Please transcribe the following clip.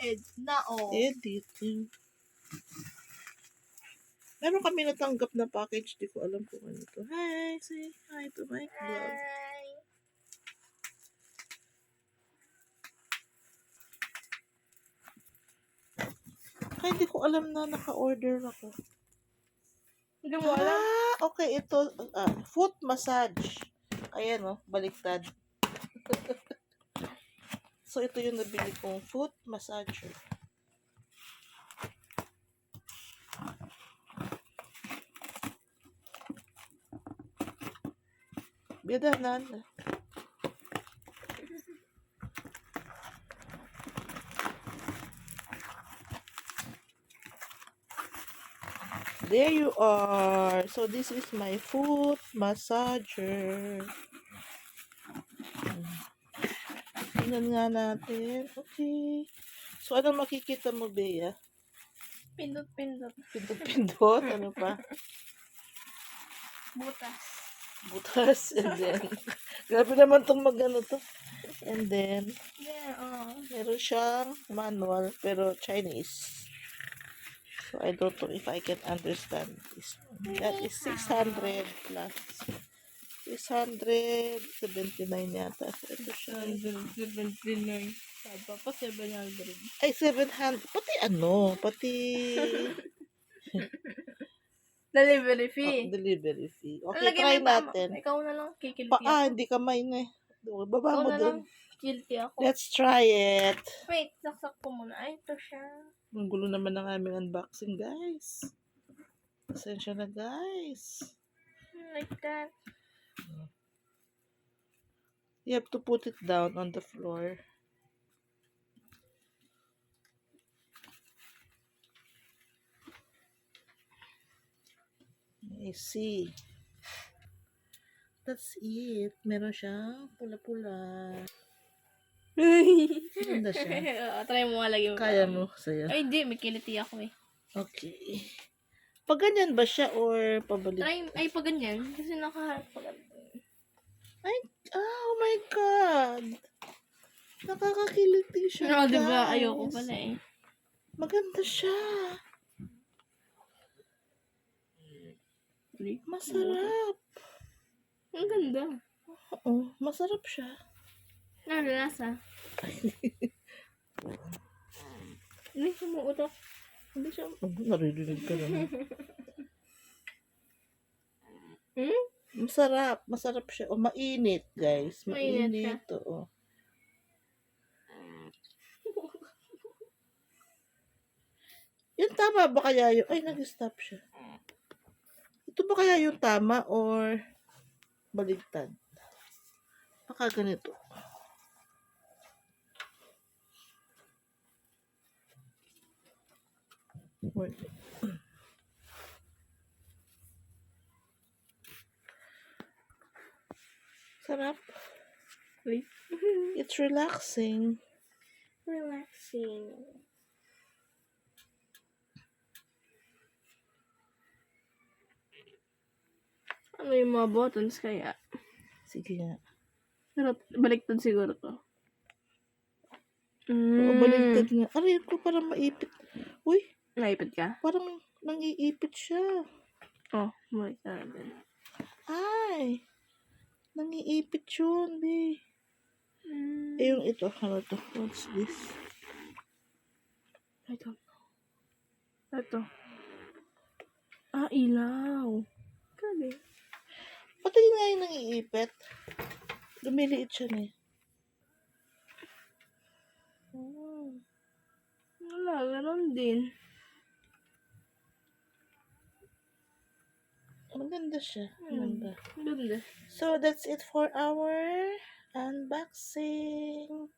Edit na, oh. Editing. Meron kami natanggap na package. Di ko alam kung ano ito. Hi! Say hi to my vlog. Hi. Ay, hindi ko alam na naka-order ako. Hindi mo alam? Okay. Ito, foot massage. Ayan, oh. Baliktad. So, ito yung nabili kong foot massager. Bidanan. There you are. So, this is my foot massager. Tingnan nga natin. Okay. So, ano makikita mo, Bea? Pindot-pindot. Pindot-pindot? Ano pa? Butas. Butas. And then, grabe naman itong mag-ano to. And then, Yeah, oh. meron siyang manual, pero Chinese. So, I don't know if I can understand this one. That is 600 plus. 679 yata. So, ito siya. 779. Saba pa 700. Ay, 700. Pati Delivery fee. delivery fee. Okay, Lagi try may tama. natin. Ikaw na lang, kikilti ako. Hindi kamay na eh. Baba Ikaw mo na lang, dun. guilty ako. Let's try it. Wait, saksak ko muna. Ay, ito siya. Ang gulo naman ng aming unboxing, guys. Pasensya na, guys. Like that. You have to put it down on the floor. I see. That's it. Meron siyang pula-pula. Ganda siya. Try mo nga lagi. Kaya mo sa'yo. Ay, hindi. May kiliti ako eh. Okay. Pag ganyan ba siya or pabalik? Ay, pag ganyan. Kasi nakaharap pag Ay, oh my God. Nakakakiliti siya, no, guys. diba? Ayoko pala eh. Maganda siya. Masarap. Ang ganda. Oo, masarap siya. Ano lasa? Hindi siya muutok. Hindi siya, naririnig ka naman. Masarap. Masarap siya. O, mainit, guys. Mainit Mainit. Oo. Yung tama ba kaya yung... Ay, nag-stop siya. Ito ba kaya yung tama or baligtad? Baka ganito. Wait. Sarap. Wait. It's relaxing. Relaxing. Ano yung mga buttons kaya? Sige nga. Pero baliktad siguro to. Oo, baligtad nga. Aray ko, parang maipit. Uy, Naipit ka? parang nangiipit siya. Oh, baliktad din. Ay, nangiipit yun, be. Eh, yung ito, ano to? What's this? I don't know. Ito. Ilaw. Grabe. Pati nga yung nangiipit. Lumiliit siya na eh. Wala, gano'n din. Maganda siya. Maganda. Ganda. So, that's it for our unboxing.